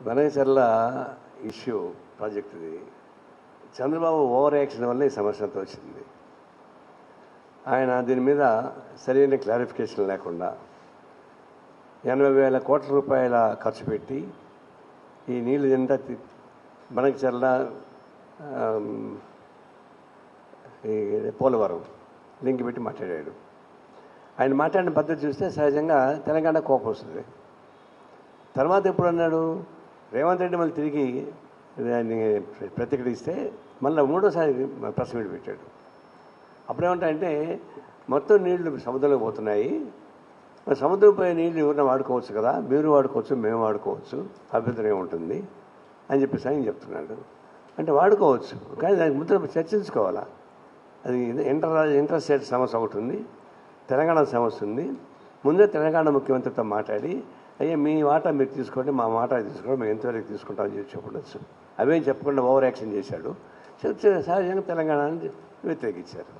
వనగచర్ల issue ప్రాజెక్టుది Chandrababu over action వల్ల ఈ సమస్య అంతా వచ్చింది. ఆయన దీని మీద సరైన క్లారిఫికేషన్ లేకుండా 80,000 కోట్ల రూపాయల ఖర్చు పెట్టి ఈ నీళ్ళు ఎంత వనగచర్ల ఈ పోలవరం లింక్ పెట్టి మాట్లాడాడు. ఆయన మాట్లాడిన పద్ధతి చూస్తే సహజంగా తెలంగాణ కోపం వస్తుంది. తర్వాత ఎప్పుడు అన్నాడు, రేవంత్ రెడ్డి మళ్ళీ తిరిగి దాన్ని ప్రతిఘటిస్తే మళ్ళీ మూడోసారి ప్రెస్ మీట్ పెట్టాడు. అప్పుడేమంటాయంటే మొత్తం నీళ్లు సముద్రంలోకి పోతున్నాయి, సముద్రం పోయే నీళ్ళు ఎవరైనా వాడుకోవచ్చు కదా, మీరు వాడుకోవచ్చు, మేము వాడుకోవచ్చు, అభ్యంతరం ఉంటుంది అని చెప్పేసి ఆయన చెప్తున్నాడు. అంటే వాడుకోవచ్చు, కానీ దానికి ముందు చర్చించుకోవాలా. అది ఇంటర్ స్టేట్ సమస్య ఒకటి ఉంది, తెలంగాణ సమస్య ఉంది. ముందే తెలంగాణ ముఖ్యమంత్రితో మాట్లాడి అయ్యే మీ వాటా మీరు తీసుకోండి, మా వాటా తీసుకోండి, మేము ఎంతవరకు తీసుకుంటామని చెప్పి చెప్పవచ్చు. అవేం చెప్పకుండా ఓవర్ యాక్షన్ చేశాడు. సహజంగా తెలంగాణని వ్యతిరేకించారు.